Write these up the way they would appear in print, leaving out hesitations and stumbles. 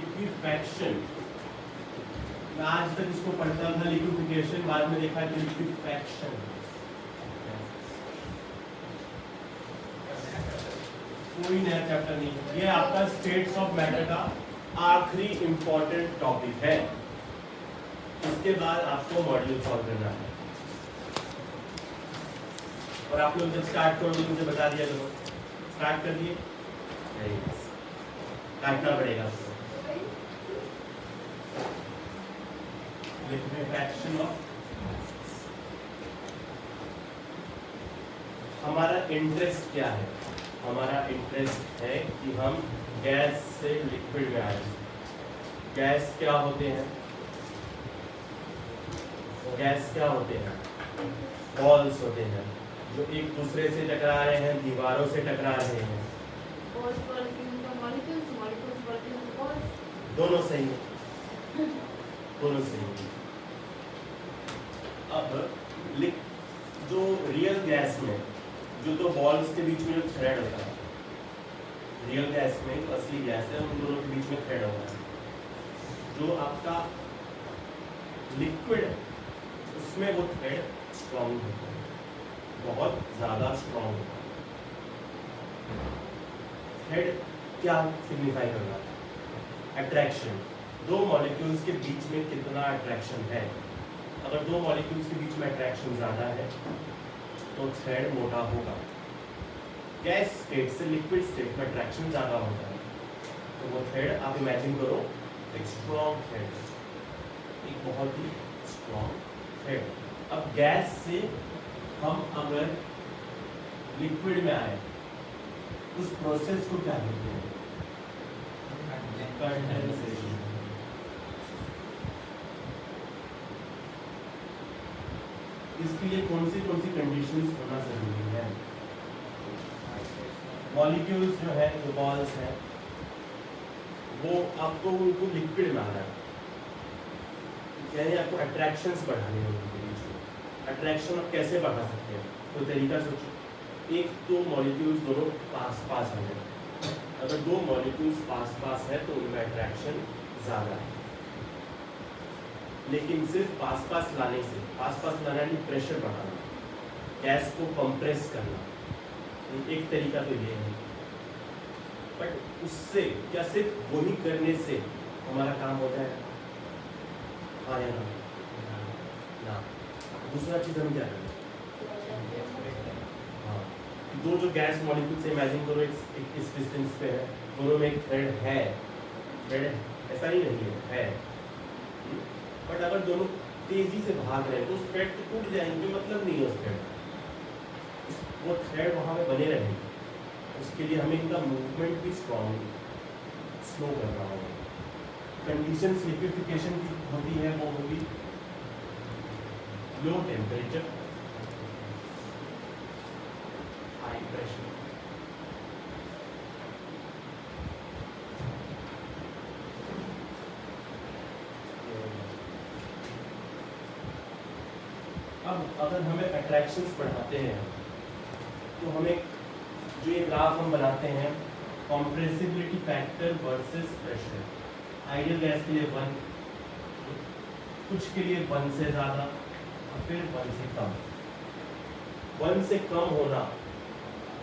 Liquefaction, आज तक इसको पढ़ता था लिक्विफिकेशन, बाद में देखा कि लिक्विफैक्शन। कोई नया चैप्टर नहीं, ये आपका स्टेट्स ऑफ मैटर का आखिरी इंपॉर्टेंट टॉपिक है। इसके बाद आपको मॉड्यूल सॉल्व करना है, और आप लोग जब स्टार्ट करोगे मुझे बता दिया करो। स्टार्ट कर दिए? नहीं, काटना पड़ेगा। लिक्विफैक्शन ऑफ, हमारा इंटरेस्ट क्या है? हमारा इंटरेस्ट है कि हम गैस से लिक्विड में आए। गैस क्या होते हैं? गैस क्या होते हैं? बॉल्स होते हैं जो एक दूसरे से टकरा रहे हैं, दीवारों से टकरा रहे हैं। दोनों सही है, दोनों सही है। अब जो रियल गैस में जो दो बॉल्स के बीच में जो थ्रेड होता है, रियल गैस में जो असली गैस है उन दोनों के बीच में थ्रेड होता है। जो आपका लिक्विड है उसमें वो थ्रेड स्ट्रॉन्ग होता है, बहुत ज़्यादा स्ट्रॉन्ग होता है। थ्रेड क्या सिग्निफाई कर रहा है? अट्रैक्शन। दो मॉलिक्यूल्स के बीच में कितना अट्रैक्शन है। अगर दो मॉलिक्यूल्स के बीच में अट्रैक्शन ज़्यादा है तो थ्रेड मोटा होगा। गैस स्टेट से लिक्विड स्टेट में अट्रैक्शन ज़्यादा होता है, तो वो थ्रेड आप इमेजिन करो एक स्ट्रॉन्ग थ्रेड, एक बहुत ही स्ट्रॉन्ग थ्रेड। अब गैस से हम अगर लिक्विड में आए, उस प्रोसेस को क्या कहते हैं? कंडेंसेशन। इसके लिए कौन सी कंडीशंस होना जरूरी है? मॉलिक्यूल्स जो है, जो बॉल्स हैं, वो आपको उनको लिक्विड में आना है, यानी आपको अट्रैक्शंस बढ़ाने हैं उनके बीच में। अट्रैक्शन आप कैसे बढ़ा सकते हैं? तो तरीका सोचो। एक तो मॉलिक्यूल्स दोनों पास पास आ जाए। अगर दो मॉलिक्यूल्स पास पास है तो उनमें अट्रैक्शन ज़्यादा है, लेकिन सिर्फ पास पास लाने से, पास पास लाना यानी प्रेशर बढ़ाना, गैस को कंप्रेस करना, एक तरीका तो ये है। बट उससे क्या सिर्फ वही करने से हमारा काम हो जाएगा? हाँ या ना? ना। दूसरा चीज़ हम क्या करें? हाँ, दो जो गैस मॉलिक्यूल से इमेजिन करो एक इस डिस्टेंस पे है, दोनों में एक थ्रेड है। थ्रेड ऐसा ही नहीं है। बट अगर दोनों तेजी से भाग रहे हैं तो उस थ्रेड तो टूट जाएंगे, मतलब नहीं है उस थ्रेड, वो थ्रेड वहाँ पे बने रहेंगे। उसके लिए हमें इनका मूवमेंट भी स्ट्रॉन्ग स्लो करना होगा। कंडीशंस लिक्विफिकेशन की होती है, वो होगी लो टेम्परेचर, हाई प्रेशर। अब अगर हमें अट्रैक्शंस बढ़ाते हैं तो हमें जो ये ग्राफ हम बनाते हैं, compressibility factor versus pressure. Ideal gas के लिए 1, कुछ के लिए 1 से ज़्यादा, और फिर 1 से कम। 1 से कम होना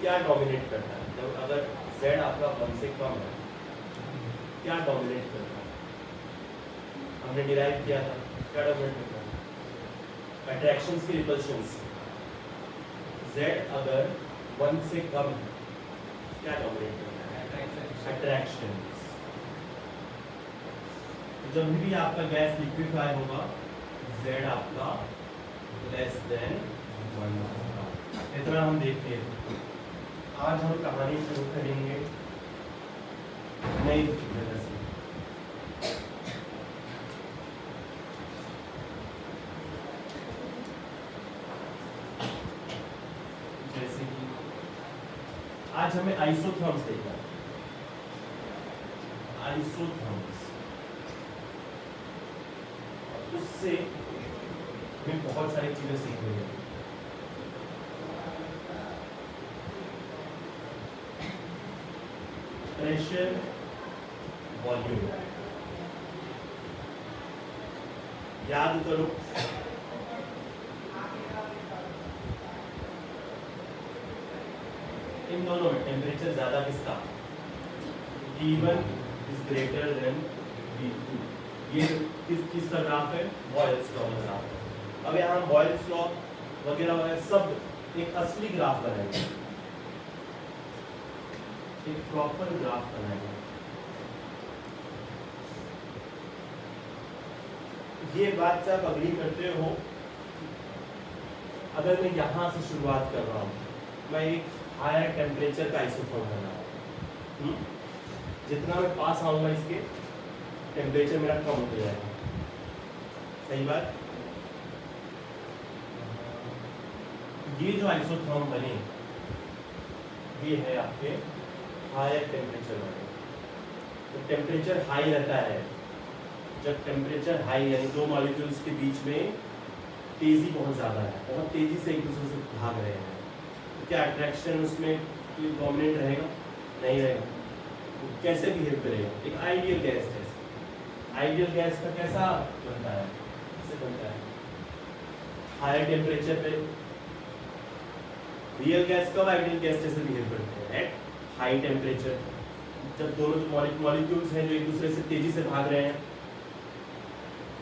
क्या डोमिनेट करता है? जब अगर Z आपका 1 से कम है, क्या डोमिनेट करता है? हमने डिराइव किया था, क्या डोमिनेट करता है? अट्रैक्शंस की रिपल्शंस। Z अगर 1 से कम है, क्या डोमिनेट करता है? अट्रैक्शंस। जब भी आपका गैस लिक्विफाई होगा, Z आपका लेस देन 1 होगा। इतना हम देखते हैं। आज हम कहानी शुरू करेंगे नई जगह से। जैसे कि आज हमें आइसोथर्म्स देखना है। आइसोथर्म्स, उससे हमें बहुत सारी चीजें सीखनी है। प्रेशर, वॉल्यूम, याद करो, इन दोनों में टेम्परेचर ज्यादा किसका, T1 is greater than T2। ये किस चीज का ग्राफ है, बॉयल्स लॉ का ग्राफ है। अब यहाँ बॉयल्स लॉ वगैरह वगैरह सब एक असली ग्राफ बनाएंगे, एक प्रॉपर ग्राफ बनाएंगे। ये बात से आप अग्री करते हो, अगर मैं यहाँ से शुरुआत कर रहा हूँ, मैं एक हायर टेम्परेचर का आइसोटोप बना रहा हूँ, जितना मैं पास आऊँगा इसके टेम्परेचर मेरा कम होता जाएगा, सही बात। ये जो आइसोथर्म बने ये है आपके हायर टेम्परेचर वाले। तो टेम्परेचर हाई रहता है, जब टेम्परेचर हाई यानी दो मॉलिक्यूल्स के बीच में तेजी बहुत ज़्यादा है, बहुत तेजी से एक दूसरे से भाग रहे हैं, तो क्या अट्रैक्शन उसमें डोमिनेट रहेगा, नहीं रहेगा। तो कैसे बिहेव करेगा, एक आइडियल गैस है। आइडियल गैस का कैसा बनता है, कैसे बनता है, हायर टेम्परेचर पे। रियल गैस कब आइडियल गैस जैसे बिहेव करते हैं, एट हाई टेम्परेचर, जब दोनों जो मॉलिक्यूल्स हैं जो एक दूसरे से तेजी से भाग रहे हैं।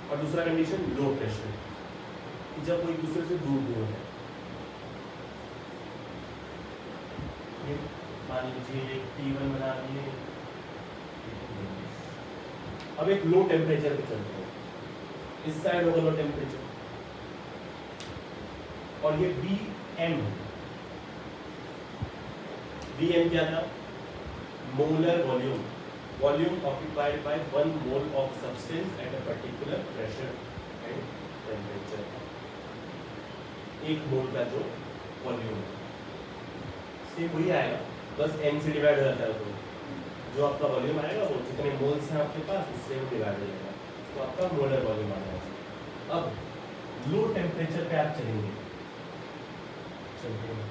और दूसरा कंडीशन लो प्रेशर, जब वो एक दूसरे से दूर दूर है। मान लीजिए एक T1 बना लिए, अब एक लो टेम्परेचर पे चलते हैं, इस साइड होगा लो टेम्परेचर, और ये Vm, Vm क्या था, molar volume, volume occupied by 1 mole of substance at a particular pressure and temperature. एक मोल का जो वॉल्यूम है सेम वही आएगा, बस m से डिवाइड हो जाता है, तो जो आपका वॉल्यूम आएगा वो जितने मोल्स हैं आपके पास उससे वो डिवाइड हो जाएगा, तो आपका मोलर वॉल्यूम आ जाएगा। अब लो टेम्परेचर पे आप चलेंगे, चलते हैं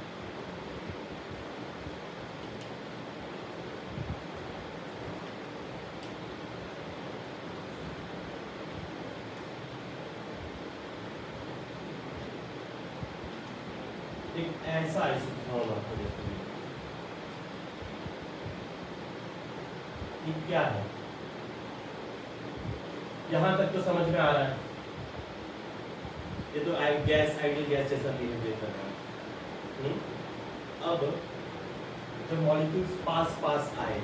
एक ऐसा आइसोथर्म आपको देखते हैं, ये क्या है, यहां तक तो समझ में आ रहा है, ये तो गैस आइडियल गैस जैसा बिहेव कर रहा है। अब जब मॉलिक्यूल्स पास पास आए,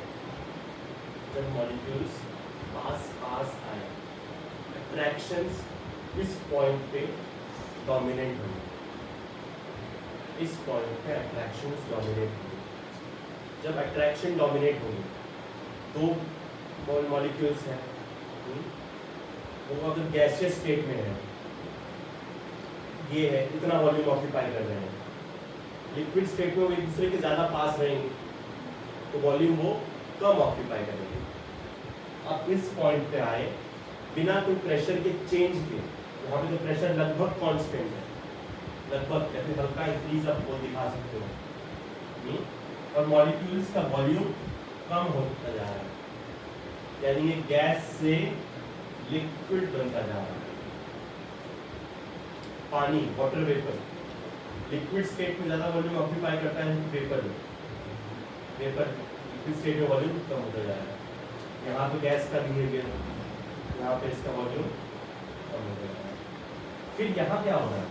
जब मॉलिक्यूल्स पास पास आए, अट्रैक्शंस इस पॉइंट पे डोमिनेट होंगे, इस पॉइंट पे अट्रैक्शंस डोमिनेट होंगे। जब अट्रैक्शन डोमिनेट होगी, दो मॉलिक्यूल्स हैं, वो अगर गैसियस स्टेट में है, ये है इतना वॉल्यूम ऑक्यूपाई कर रहे हैं, लिक्विड स्टेट में वो एक दूसरे के ज़्यादा पास रहेंगे तो वॉल्यूम वो कम ऑक्यूपाई करेंगे। अब इस पॉइंट पे आए बिना कोई प्रेशर के चेंज के, यहाँ पे तो प्रेशर लगभग कांस्टेंट है, लगभग ऐसे हल्का इंक्रीज आप वो दिखा सकते हो, और मॉलिक्यूल्स का वॉल्यूम कम होता जा रहा है, यानी ये गैस से लिक्विड बनता जा रहा है। पानी, वाटर वेपर, लिक्विड स्टेट में ज़्यादा वॉल्यूम ऑक्यूपाई करता है वेपर में, वेपर लिक्विड स्टेट में वॉल्यूम कम होता जा रहा है। यहाँ पे गैस का बिहेवियर, यहाँ पे इसका वॉल्यूम कम हो रहा है। फिर यहाँ क्या होगा,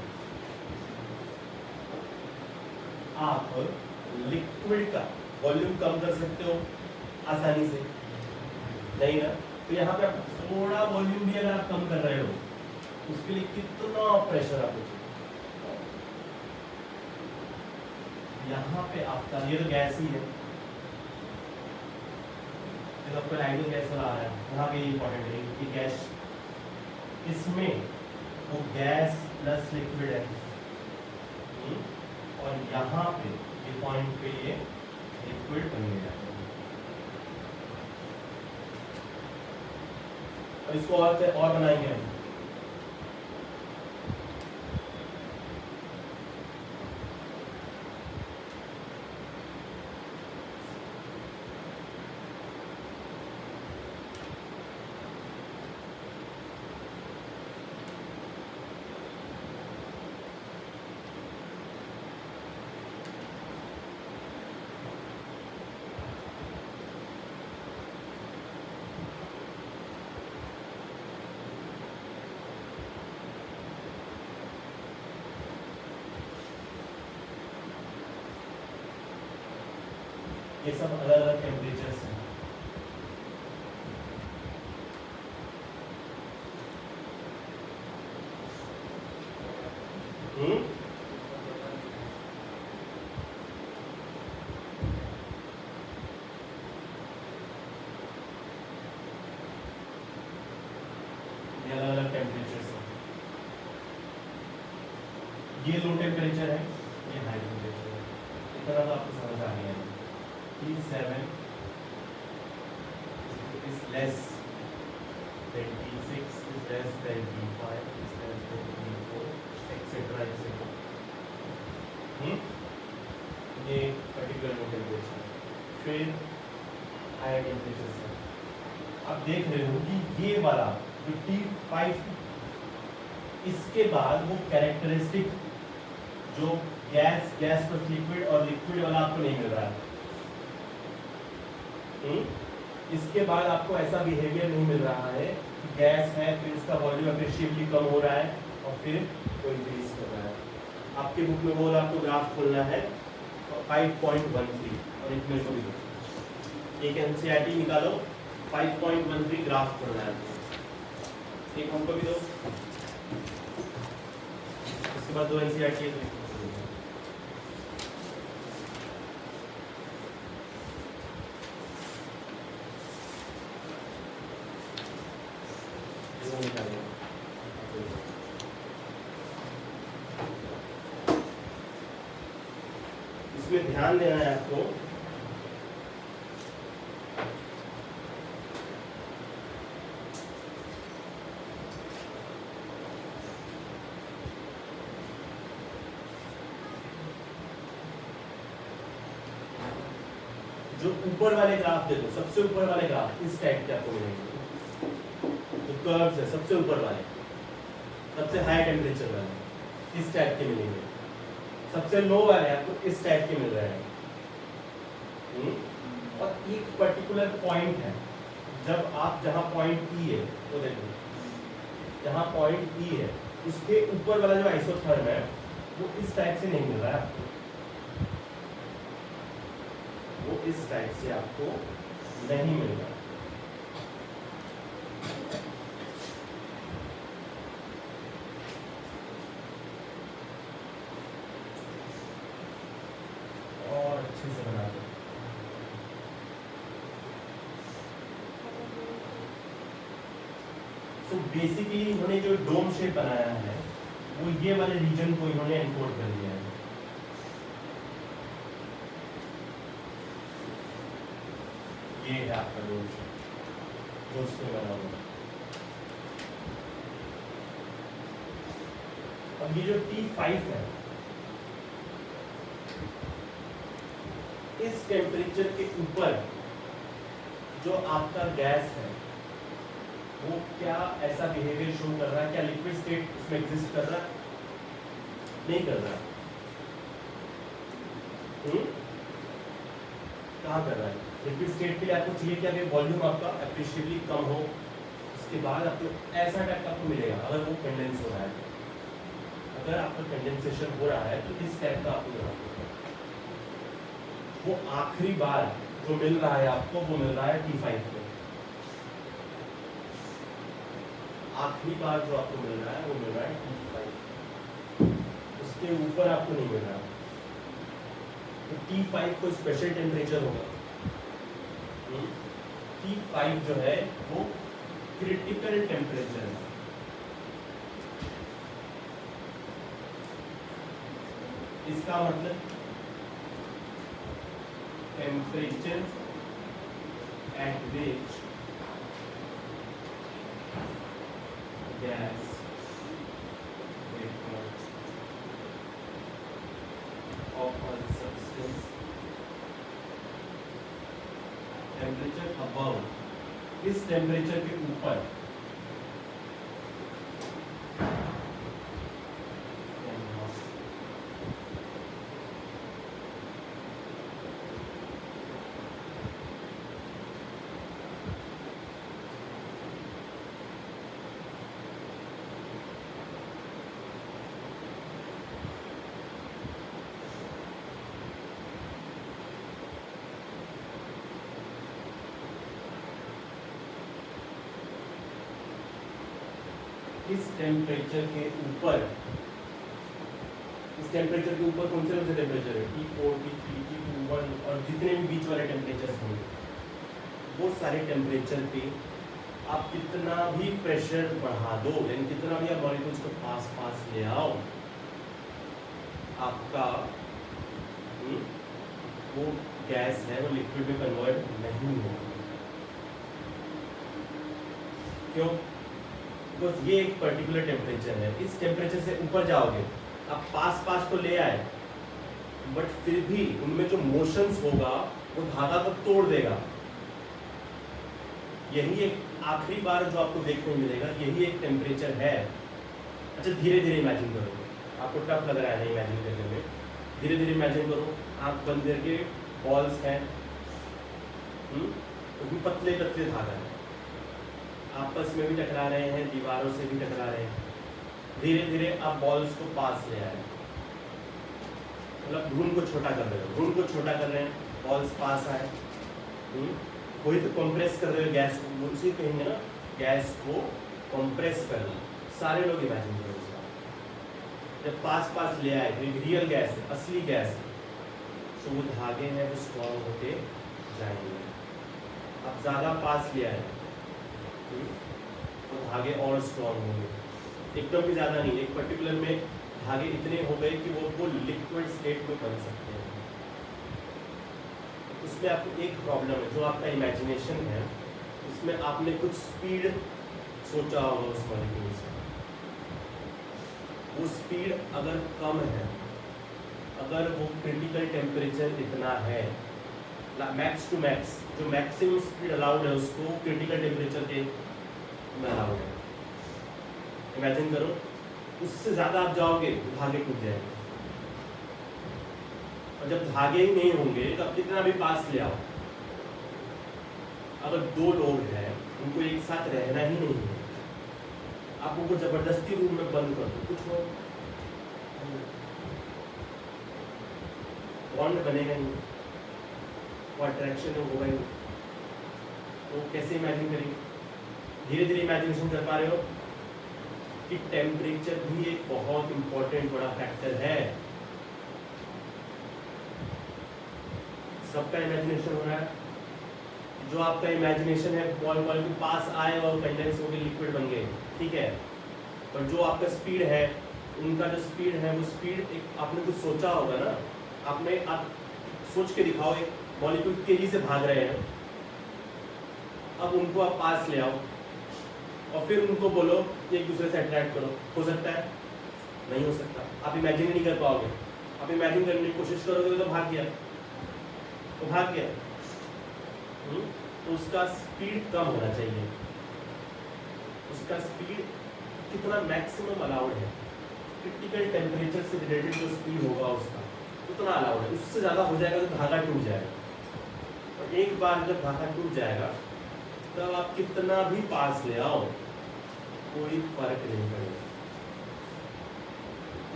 आप लिक्विड का वॉल्यूम कम कर सकते हो आसानी से, नहीं ना, तो यहाँ पे आप थोड़ा वॉल्यूम भी अगर आप कम कर रहे हो उसके लिए कितना प्रेशर आपको चाहिए। यहाँ पे आपका ये तो गैस ही है, तो आपको आइडियल गैस वाला आ रहा है, यहाँ पे इंपॉर्टेंट है कि गैस, इसमें वो गैस प्लस लिक्विड है, और यहाँ पे ये पॉइंट पे ये लिक्विड बन गया है। और इसको और बनाएंगे हम, ये सब अलग अलग टेम्परेचर्स हैं। ये अलग अलग टेम्परेचर्स हैं। ये लो टेम्परेचर है, ये हाई टेम्परेचर है। इतना तो आपको समझ आ गया है। T7 is less than T6 is less than T5 is less than T4 etc etc। ये पर्टिकुलर लो टेम्परेचर। फिर हाई टेम्परेचर से आप देख रहे हो कि ये वाला जो T5 इसके बाद वो कैरेक्टरिस्टिक जो गैस प्लस लिक्विड और लिक्विड वाला आपको नहीं मिल रहा है। इसके बाद आपको ऐसा बिहेवियर नहीं मिल रहा है कि गैस है फिर उसका वॉल्यूम अप्रिशिएबली कम हो रहा है और फिर वो इंक्रीज कर रहा है। आपके बुक में वो आपको ग्राफ खोलना है 5.13 और एक मेरे को भी दो। एक एनसीईआरटी निकालो 5.13 ग्राफ खोलना है। एक हमको भी दो, उसके बाद दो एनसीईआरटी। इसमें ध्यान देना है आपको जो ऊपर वाले ग्राफ देखो, सबसे ऊपर वाले ग्राफ इस टाइप के आपको मिलेंगे। जो कर्व्स है सबसे ऊपर वाले, सबसे हाई टेम्परेचर वाले इस टाइप के मिलेंगे। सबसे लो वाले आपको इस टाइप के मिल रहे हैं। और एक पर्टिकुलर पॉइंट है, जब आप जहां पॉइंट ई है वो देखो, जहां पॉइंट ई है उसके ऊपर वाला जो आइसोथर्म है वो इस टाइप से नहीं मिल रहा है आपको, वो इस टाइप से आपको नहीं मिल रहा। और अच्छे से बना दो। तो बेसिकली इन्होंने जो डोम शेप बनाया है वो ये वाले रीजन को इन्होंने एनकोड कर दिया है। ये है आपका डोम शेप जो उसमें बना हुआ। अब ये जो T5 है इस टेम्परेचर के ऊपर जो आपका गैस है वो क्या ऐसा बिहेवियर शो कर रहा है? क्या लिक्विड स्टेट उसमें एग्जिस्ट कर रहा है? नहीं कर रहा। कहाँ कर रहा है? लिक्विड स्टेट के लिए आपको चाहिए क्या कि वॉल्यूम आपका एप्रिशिएबली कम हो, उसके बाद आपको ऐसा टाइप आपको मिलेगा। अगर वो कंडेंस हो रहा है, अगर आपका कंडेंसेशन हो रहा है तो इस टाइप का आपको ग्राफ होगा। वो आखिरी बार जो मिल रहा है आपको वो मिल रहा है T5 में। आखिरी बार जो आपको मिल रहा है वो मिल रहा है T5, उसके ऊपर आपको नहीं मिल रहा। तो T5 को स्पेशल टेम्परेचर होगा। T5 जो है वो क्रिटिकल टेम्परेचर है। इसका मतलब temperature at which gas vapor of a substance, temperature above, इस टेम्परेचर के ऊपर इस टेम्परेचर के ऊपर, इस टेम्परेचर के ऊपर कौन से टेम्परेचर है, T4, T3, T2, 1 और जितने भी बीच वाले टेम्परेचर होंगे, वो सारे टेम्परेचर पे आप कितना भी प्रेशर बढ़ा दो, यानी कितना भी आप मॉलिक्यूल्स को पास पास ले आओ, आपका वो गैस है वो लिक्विड में कन्वर्ट नहीं होगा। क्यों? बिकॉज ये एक पर्टिकुलर टेम्परेचर है, इस टेम्परेचर से ऊपर जाओगे आप पास पास तो ले आए, बट फिर भी उनमें जो मोशंस होगा वो धागा को तोड़ देगा। यही एक आखिरी बार जो आपको देखने मिलेगा, यही एक टेम्परेचर है। अच्छा धीरे धीरे इमेजिन करो, आपको टफ लग रहा है नहीं इमेजिन करने में, धीरे धीरे इमेजिन करो, आंख बंद करके बॉल्स हैं, उसमें पतले पतले धागा है, आपस में भी टकरा रहे हैं, दीवारों से भी टकरा रहे हैं। धीरे धीरे आप बॉल्स को पास ले आए, मतलब घूम को छोटा कर रहे हो, घूम को छोटा कर रहे हैं, बॉल्स पास आए। कोई तो कंप्रेस कर रहे हो गैस को, उसी कहेंगे ना गैस को कंप्रेस करना। सारे लोग इमेजिन करो उसका, जब पास पास ले आए तो रियल गैस है, असली गैस है, तो वो धागे हैं वो स्ट्रॉन्ग होते जाएंगे। अब ज़्यादा पास ले आए तो धागे और स्ट्रॉन्ग होंगे, एकदम भी ज़्यादा नहीं, एक पर्टिकुलर में धागे इतने हो गए कि वो लिक्विड स्टेट में बन सकते हैं। उसमें आपको एक प्रॉब्लम है, जो आपका इमेजिनेशन है उसमें आपने कुछ स्पीड सोचा होगा उस मॉलिक्यूल से, वो स्पीड अगर कम है, अगर वो क्रिटिकल टेम्परेचर इतना है, मैक्स टू मैक्स जो मैक्सिमम स्पीड अलाउड है उसको क्रिटिकल टेम्परेचर के में अलाउड है। इमेजिन करो उससे ज़्यादा आप जाओगे तो धागे टूट जाएंगे, और जब धागे ही नहीं होंगे तो आप कितना भी पास ले आओ, अगर दो लोग हैं उनको एक साथ रहना ही नहीं है, आप उनको जबरदस्ती रूम में बंद कर दो, कुछ हो बॉन्ड बनेगा नहीं, वो अट्रैक्शन होगा ही नहीं, तो कैसे इमेजिन करेंगे? धीरे धीरे इमेजिनेशन कर पा रहे हो कि टेम्परेचर भी एक बहुत इंपॉर्टेंट बड़ा फैक्टर है। सबका इमेजिनेशन हो रहा है, जो आपका इमेजिनेशन है बॉल के पास आए और कंडेंस होकर लिक्विड बन गए, ठीक है, पर जो आपका स्पीड है, उनका जो स्पीड है वो स्पीड एक आपने कुछ सोचा होगा ना, आप सोच के दिखाओ, एक मॉलिक्यूल तेजी से भाग रहे हैं, अब उनको आप पास ले आओ और फिर उनको बोलो कि एक दूसरे से अट्रैक्ट करो, हो सकता है? नहीं हो सकता, आप इमेजिन नहीं कर पाओगे। आप इमेजिन करने की कोशिश करोगे तो भाग गया, तो भाग गया। तो उसका स्पीड कम होना चाहिए, उसका स्पीड कितना मैक्सिमम अलाउड है, क्रिटिकल टेम्परेचर से रिलेटेड जो स्पीड होगा उसका उतना अलाउड है, उससे ज़्यादा हो जाएगा तो धागा टूट जाएगा। और एक बार जब धागा टूट जाएगा तब आप कितना भी पास ले आओ कोई फर्क नहीं पड़ेगा।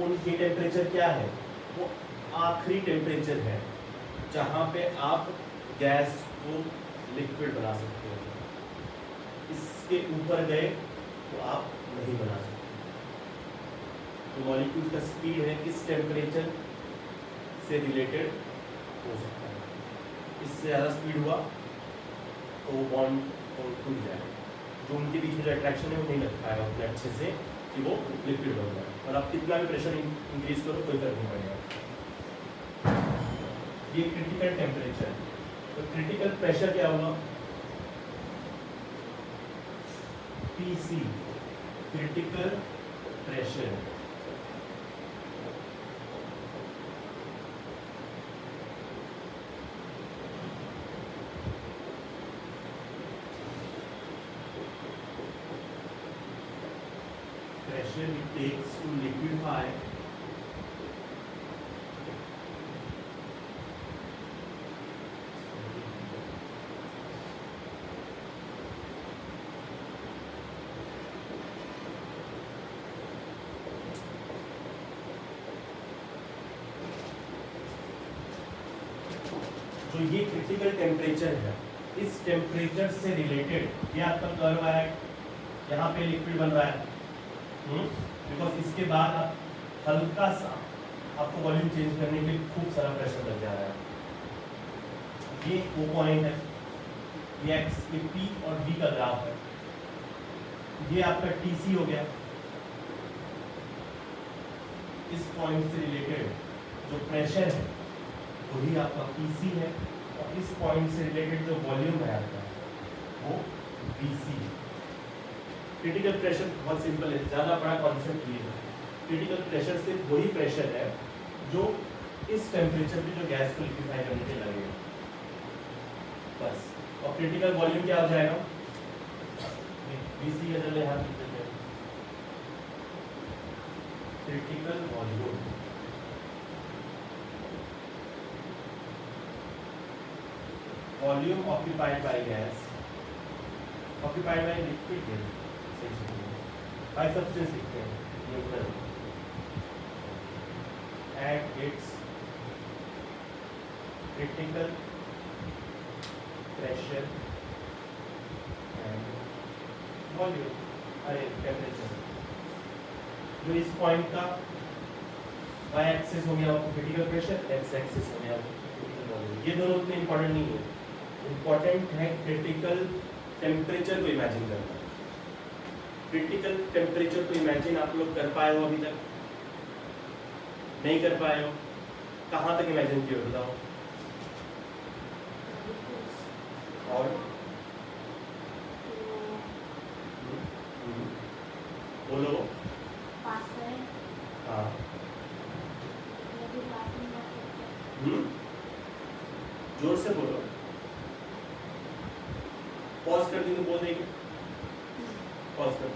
उनकी टेम्परेचर क्या है? वो आखिरी टेम्परेचर है जहाँ पे आप गैस को लिक्विड बना सकते हो, इसके ऊपर गए तो आप नहीं बना सकते। तो मॉलिक्यूल का स्पीड है किस टेम्परेचर से रिलेटेड हो सकता है, इससे ज़्यादा स्पीड हुआ तो बॉन्ड टूट जाएगा, जो उनके बीच में जो अट्रैक्शन है वो नहीं लग पाएगा उतने अच्छे से कि वो लिक्विड बन जाए, और आप कितना भी प्रेशर इंक्रीज करो कोई फर्क नहीं पड़ेगा। ये क्रिटिकल टेम्परेचर, तो क्रिटिकल प्रेशर क्या होगा? PC, critical pressure. Pressure it takes to liquefy जो ये क्रिटिकल टेम्परेचर है, इस टेम्परेचर से रिलेटेड ये आपका कर्व है, यहाँ पे लिक्विड बन रहा है, बिकॉज इसके बाद आप हल्का सा आपको वॉल्यूम चेंज करने के लिए खूब सारा प्रेशर लग जा रहा है। ये वो पॉइंट है, ये एक्स ये पी और वी का ग्राफ है, ये आपका टीसी हो गया। इस पॉइंट से रिलेटेड जो प्रेशर है वही आपका पीसी है, और इस पॉइंट से रिलेटेड जो वॉल्यूम है आपका वो वीसी है। क्रिटिकल प्रेशर बहुत सिंपल है, ज़्यादा बड़ा कॉन्सेप्ट ये है। क्रिटिकल प्रेशर सिर्फ वही प्रेशर है जो इस टेम्परेचर पे जो गैस को लिक्विफाई करने के लगेगा, बस। और क्रिटिकल वॉल्यूम क्या हो जाएगा, वीसी का जगह यहाँ लिख देते हैं, critical volume volume occupied by gas, occupied by liquid bye substance लिखते हैं neutral at its critical pressure and volume, अरे टेम्परेचर। जो इस पॉइंट का वाई एक्सिस हो गया वो क्रिटिकल प्रेशर, एक्स एक्सिस हो गया क्रिटिकल वॉल्यूम। ये दोनों उतने इंपॉर्टेंट नहीं है, इंपॉर्टेंट है क्रिटिकल टेम्परेचर को इमेजिन करना। क्रिटिकल टेम्परेचर को इमेजिन आप लोग कर पाए हो अभी तक? नहीं कर पाए हो? कहाँ तक इमेजिन किए हो बताओ? और बोलो। हाँ जोर से बोलो, पॉज कर दी तो बोल देंगे, पॉज कर।